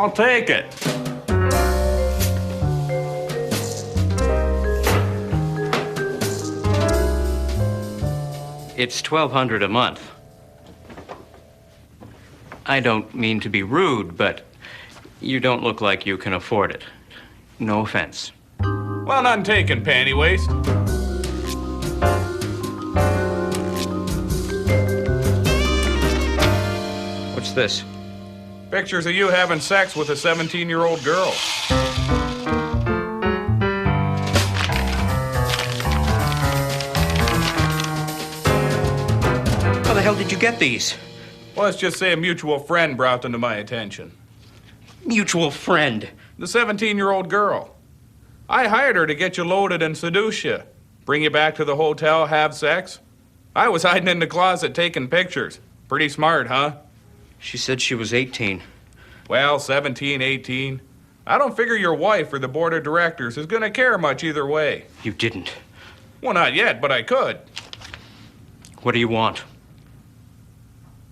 I'll take it. It's $1,200 a month. I don't mean to be rude, but you don't look like you can afford it. No offense. Well, none taken, panty waist. What's this? Pictures of you having sex with a 17-year-old girl. How the hell did you get these? Well, let's just say a mutual friend brought them to my attention. Mutual friend? The 17-year-old girl. I hired her to get you loaded and seduce you. Bring you back to the hotel, have sex. I was hiding in the closet taking pictures. Pretty smart, huh? She said she was 18. Well, 17, 18. I don't figure your wife or the board of directors is gonna care much either way. You didn't. Well, not yet, but I could. What do you want?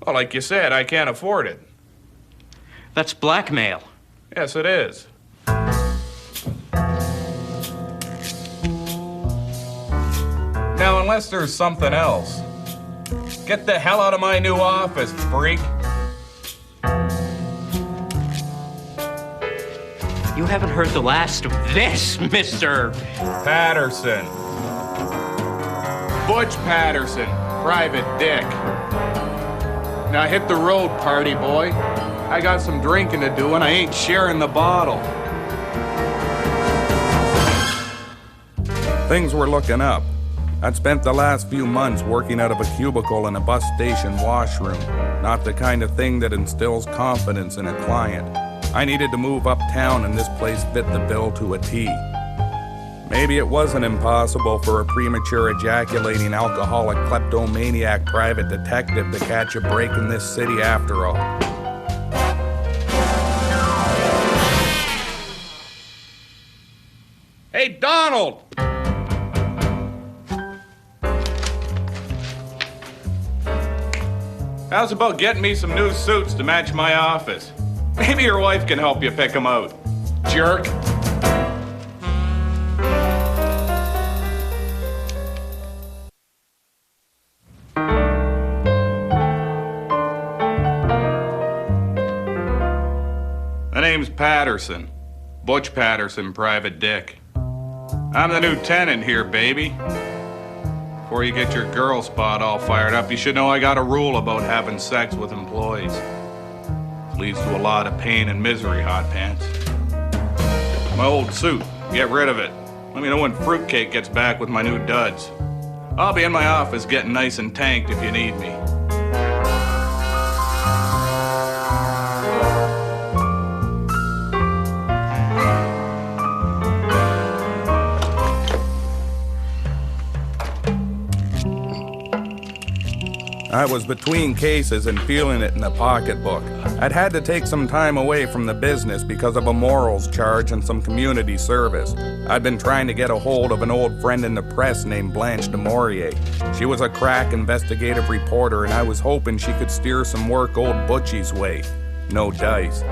Well, like you said, I can't afford it. That's blackmail. Yes, it is. Now, unless there's something else, get the hell out of my new office, freak. You haven't heard the last of this, Mr. Patterson. Butch Patterson, private dick. Now hit the road, party boy. I got some drinking to do and I ain't sharing the bottle. Things were looking up. I'd spent the last few months working out of a cubicle in a bus station washroom. Not the kind of thing that instills confidence in a client. I needed to move uptown and this place fit the bill to a T. Maybe it wasn't impossible for a premature ejaculating alcoholic kleptomaniac private detective to catch a break in this city after all. Hey, Donald! How's about getting me some new suits to match my office? Maybe your wife can help you pick them out. Jerk. My name's Patterson. Butch Patterson, private dick. I'm the new tenant here, baby. Before you get your girl spot all fired up, you should know I got a rule about having sex with employees. It leads to a lot of pain and misery, hot pants. My old suit, get rid of it. Let me know when Fruitcake gets back with my new duds. I'll be in my office getting nice and tanked if you need me. I was between cases and feeling it in the pocketbook. I'd had to take some time away from the business because of a morals charge and some community service. I'd been trying to get a hold of an old friend in the press named Blanche de Maurier. She was a crack investigative reporter, and I was hoping she could steer some work old Butchie's way. No dice.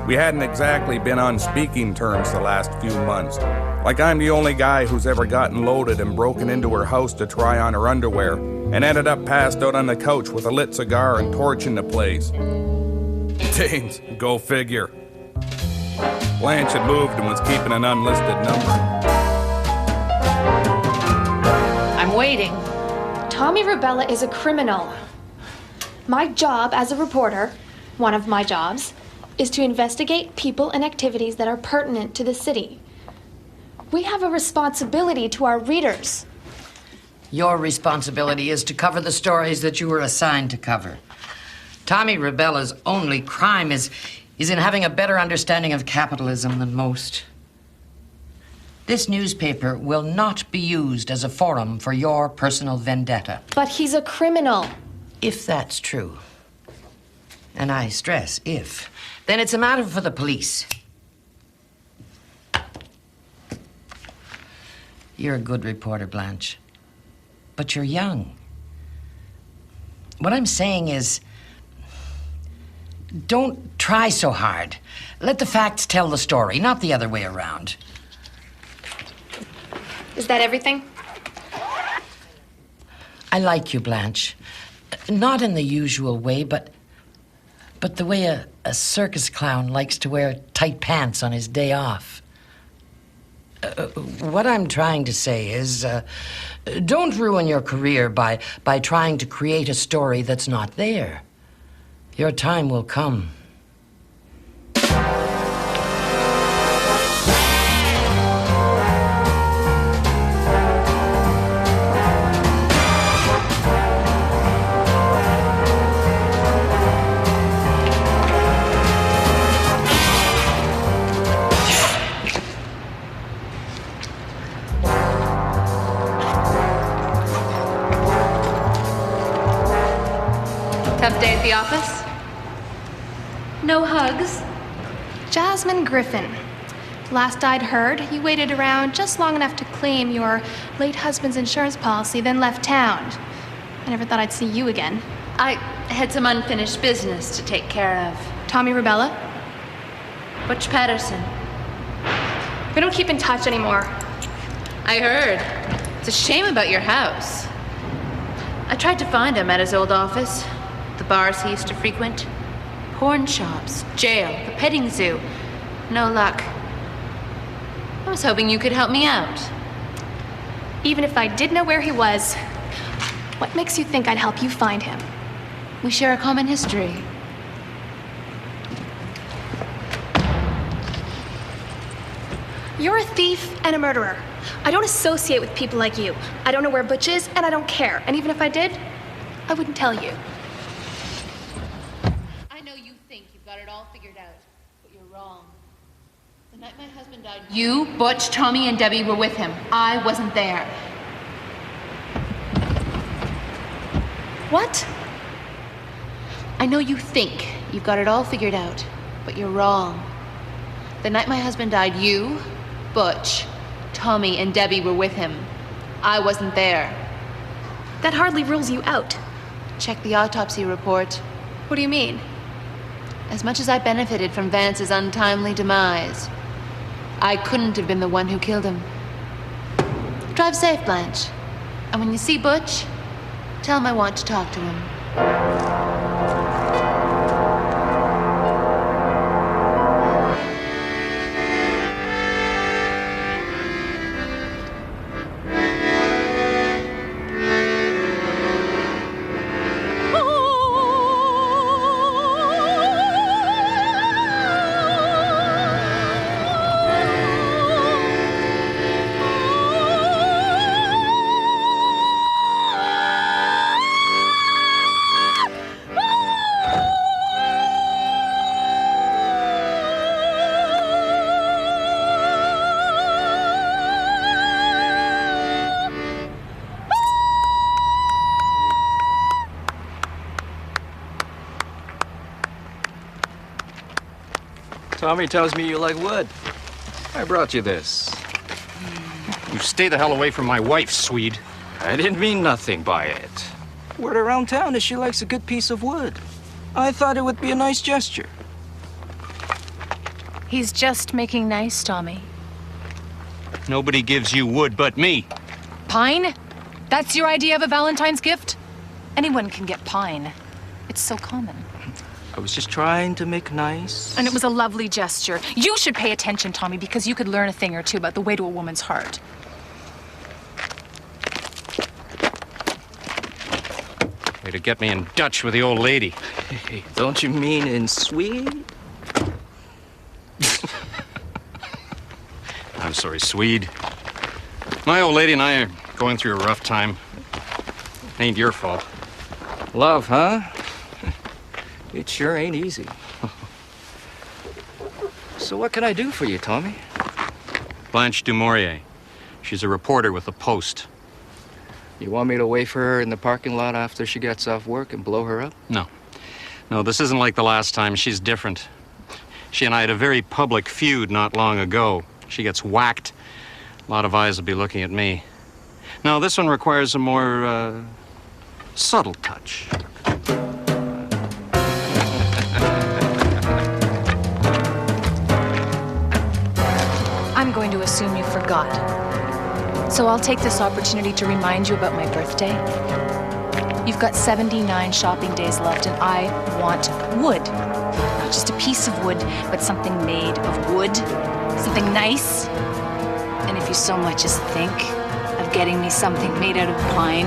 We hadn't exactly been on speaking terms the last few months. Like I'm the only guy who's ever gotten loaded and broken into her house to try on her underwear, and ended up passed out on the couch with a lit cigar and torch in the place. Dames, go figure. Blanche had moved and was keeping an unlisted number. I'm waiting. Tommy Rubella is a criminal. My job as a reporter, one of my jobs, is to investigate people and activities that are pertinent to the city. We have a responsibility to our readers. Your responsibility is to cover the stories that you were assigned to cover. Tommy Rubella's only crime is in having a better understanding of capitalism than most. This newspaper will not be used as a forum for your personal vendetta. But he's a criminal. If that's true, and I stress if, then it's a matter for the police. You're a good reporter, Blanche. But you're young. What I'm saying is, Don't try so hard. Let the facts tell the story, not the other way around. Is that everything? I like you, Blanche. Not in the usual way, but the way a circus clown likes to wear tight pants on his day off. What I'm trying to say is, don't ruin your career by trying to create a story that's not there. Your time will come. Tough day at the office? No hugs? Jasmine Griffin. Last I'd heard, you waited around just long enough to claim your late husband's insurance policy, then left town. I never thought I'd see you again. I had some unfinished business to take care of. Tommy Rubella? Butch Patterson. We don't keep in touch anymore. I heard. It's a shame about your house. I tried to find him at his old office, the bars he used to frequent, porn shops, jail, the petting zoo. No luck. I was hoping you could help me out. Even if I did know where he was, what makes you think I'd help you find him? We share a common history. You're a thief and a murderer. I don't associate with people like you. I don't know where Butch is, and I don't care. And even if I did, I wouldn't tell you. I know you think you've got it all figured out, but you're wrong. The night my husband died, you, Butch, Tommy, and Debbie were with him. I wasn't there. What? I know you think you've got it all figured out, but you're wrong. The night my husband died, you, Butch, Tommy, and Debbie were with him. I wasn't there. That hardly rules you out. Check the autopsy report. What do you mean? As much as I benefited from Vance's untimely demise, I couldn't have been the one who killed him. Drive safe, Blanche. And when you see Butch, tell him I want to talk to him. Tommy tells me you like wood. I brought you this. You stay the hell away from my wife, Swede. I didn't mean nothing by it. Word around town is she likes a good piece of wood. I thought it would be a nice gesture. He's just making nice, Tommy. Nobody gives you wood but me. Pine? That's your idea of a Valentine's gift? Anyone can get pine. It's so common. I was just trying to make nice. And it was a lovely gesture. You should pay attention, Tommy, because you could learn a thing or two about the way to a woman's heart. Way to get me in Dutch with the old lady. Hey, don't you mean in Swede? I'm sorry, Swede. My old lady and I are going through a rough time. Ain't your fault. Love, huh? It sure ain't easy. So what can I do for you, Tommy? Blanche du Maurier. She's a reporter with the Post. You want me to wait for her in the parking lot after she gets off work and blow her up? No. No, this isn't like the last time. She's different. She and I had a very public feud not long ago. She gets whacked. A lot of eyes will be looking at me. No, this one requires a more, subtle touch. forgot. So I'll take this opportunity to remind you about my birthday. You've got 79 shopping days left, and I want wood. Not just a piece of wood, but something made of wood. Something nice. And if you so much as think of getting me something made out of pine,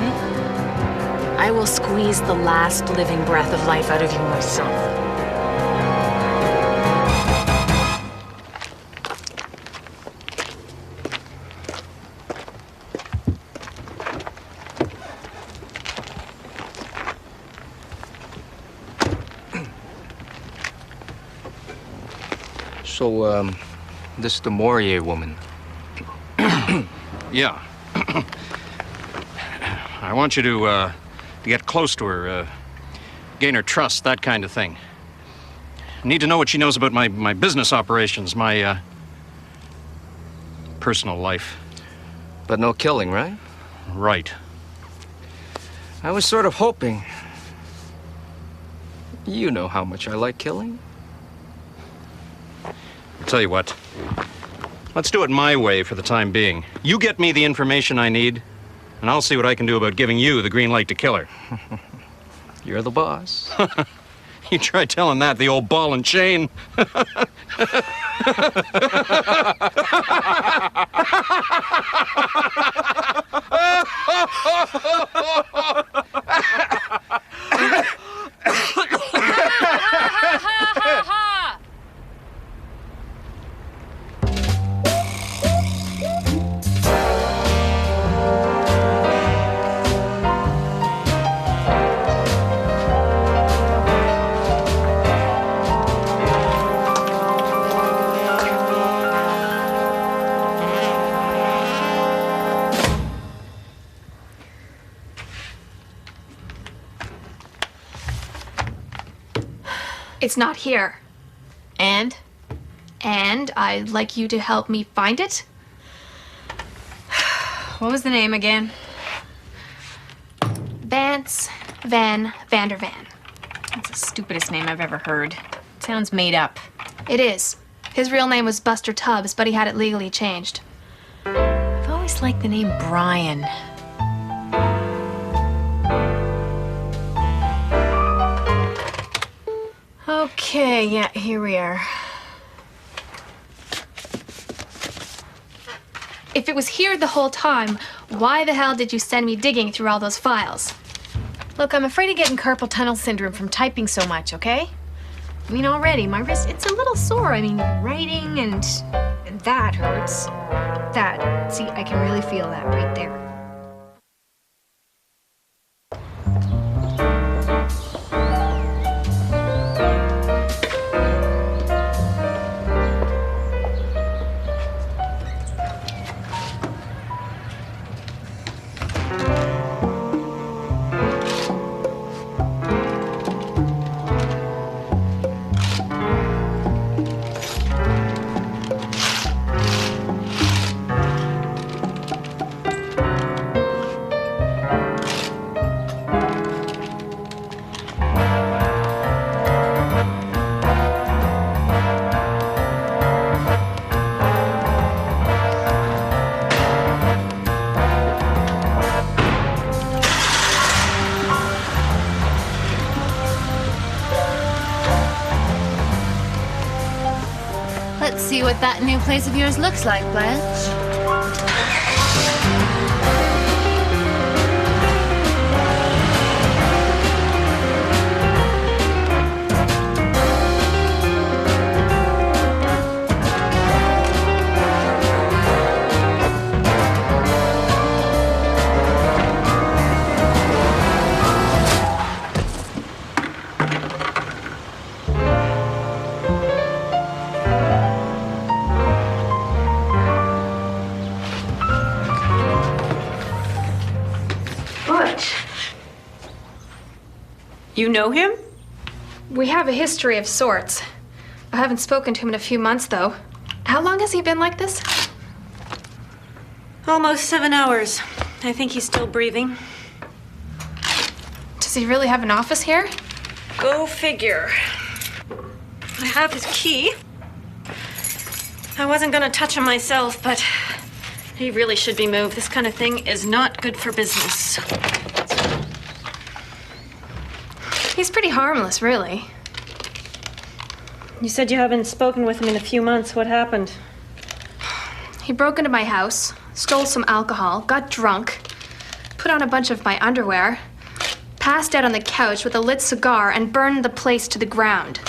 I will squeeze the last living breath of life out of you myself. So, this the Mourier woman. Yeah. I want you to get close to her, gain her trust, that kind of thing. I need to know what she knows about my business operations, my personal life. But no killing, right? Right. I was sort of hoping. You know how much I like killing. I'll tell you what. Let's do it my way for the time being. You get me the information I need, and I'll see what I can do about giving you the green light to kill her. You're the boss. You try telling that the old ball and chain. It's not here. And? And I'd like you to help me find it. What was the name again? Vance Van Vander Van. That's the stupidest name I've ever heard. Sounds made up. It is. His real name was Buster Tubbs, but he had it legally changed. I've always liked the name Brian. Okay, yeah, here we are. If it was here the whole time, why the hell did you send me digging through all those files? Look, I'm afraid of getting carpal tunnel syndrome from typing so much, okay? I mean, already, my wrist, it's a little sore. I mean, writing and that hurts. That, see, I can really feel that right there. Let's see what that new place of yours looks like, Blanche. Butch. You know him? We have a history of sorts. I haven't spoken to him in a few months, though. How long has he been like this? Almost 7 hours. I think he's still breathing. Does he really have an office here? Go figure. I have his key. I wasn't gonna touch him myself, but He really should be moved. This kind of thing is not good for business. He's pretty harmless, really. You said you haven't spoken with him in a few months. What happened? He broke into my house, stole some alcohol, got drunk, put on a bunch of my underwear, passed out on the couch with a lit cigar, and burned the place to the ground.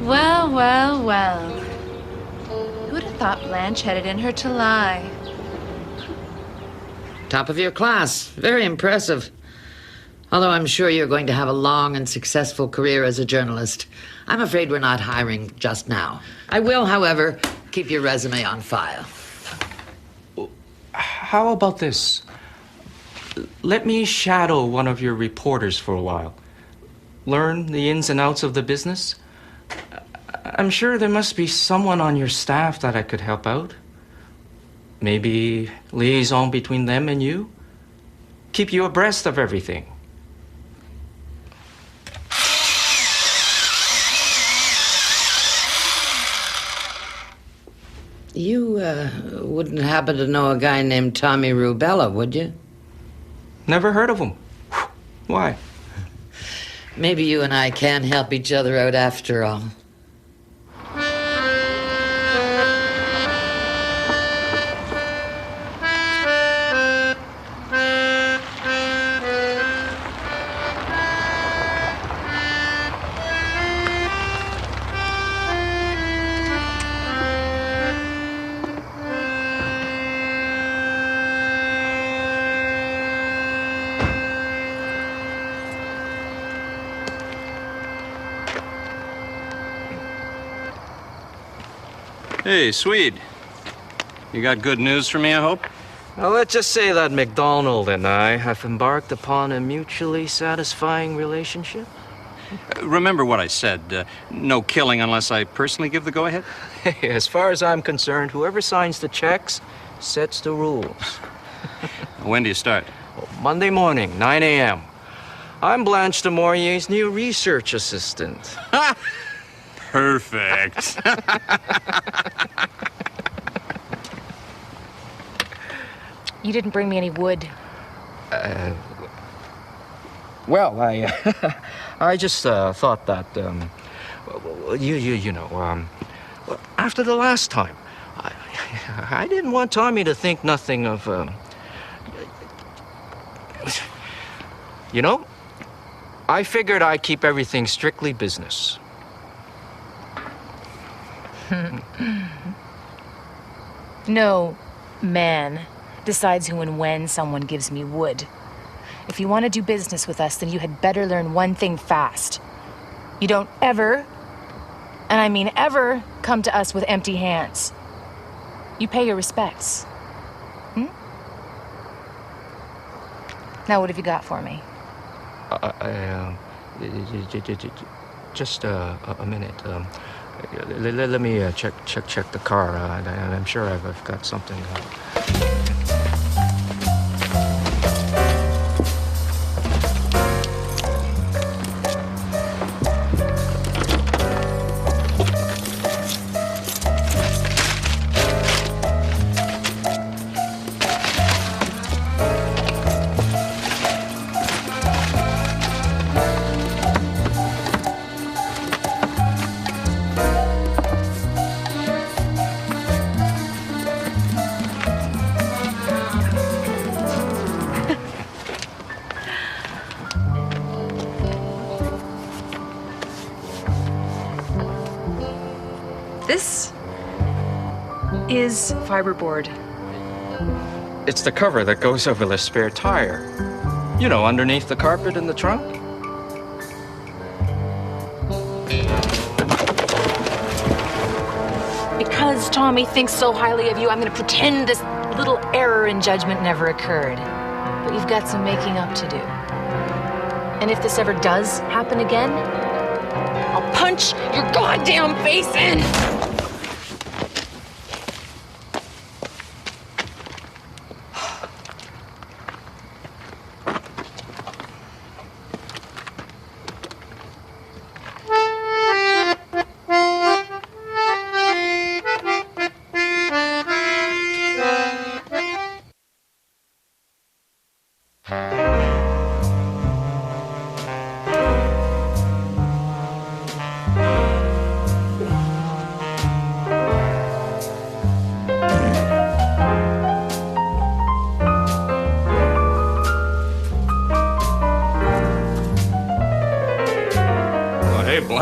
Well, well, well. Who'd have thought Blanche had it in her to lie? Top of your class. Very impressive. Although I'm sure you're going to have a long and successful career as a journalist. I'm afraid we're not hiring just now. I will, however, keep your resume on file. How about this? Let me shadow one of your reporters for a while. Learn the ins and outs of the business. I'm sure there must be someone on your staff that I could help out. Maybe liaison between them and you? Keep you abreast of everything. You wouldn't happen to know a guy named Tommy Rubella, would you? Never heard of him. Why? Maybe you and I can help each other out after all. Hey, Swede. You got good news for me, I hope? Well, let's just say that MacDonald and I have embarked upon a mutually satisfying relationship. Remember what I said. No killing unless I personally give the go-ahead? Hey, as far as I'm concerned, whoever signs the checks sets the rules. When do you start? Monday morning, 9 a.m. I'm Blanche de Maurier's new research assistant. Perfect. You didn't bring me any wood. Well, I just thought that, you know, after the last time, I didn't want Tommy to think nothing of, you know, I figured I'd keep everything strictly business. No man decides who and when someone gives me wood. If you want to do business with us, then you had better learn one thing fast. You don't ever, and I mean ever, come to us with empty hands. You pay your respects. Now, what have you got for me? Just a minute. Let me check the car. I'm sure I've got something. This is fiberboard. It's the cover that goes over the spare tire. You know, underneath the carpet in the trunk. Because Tommy thinks so highly of you, I'm going to pretend this little error in judgment never occurred. But you've got some making up to do. And if this ever does happen again, I'll punch your goddamn face in!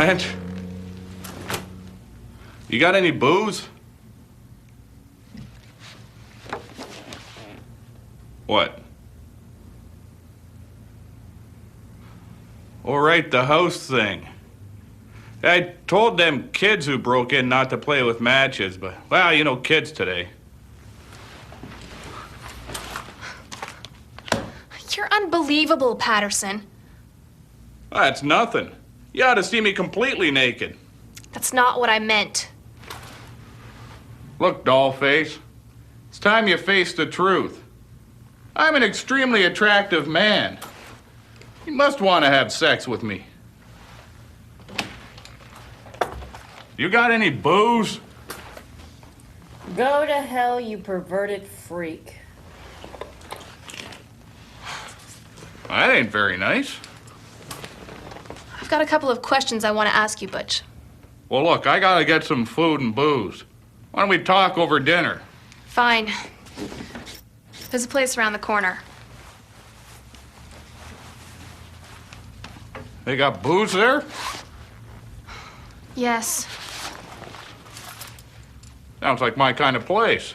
Blanche? You got any booze? What? All right, the house thing. I told them kids who broke in not to play with matches, but, well, you know, kids today. You're unbelievable, Patterson. That's nothing. You ought to see me completely naked. That's not what I meant. Look, dollface, it's time you face the truth. I'm an extremely attractive man. You must want to have sex with me. You got any booze? Go to hell, you perverted freak. That ain't very nice. I've got a couple of questions I want to ask you, Butch. Well, look, I gotta get some food and booze. Why don't we talk over dinner? Fine. There's a place around the corner. They got booze there? Yes. Sounds like my kind of place.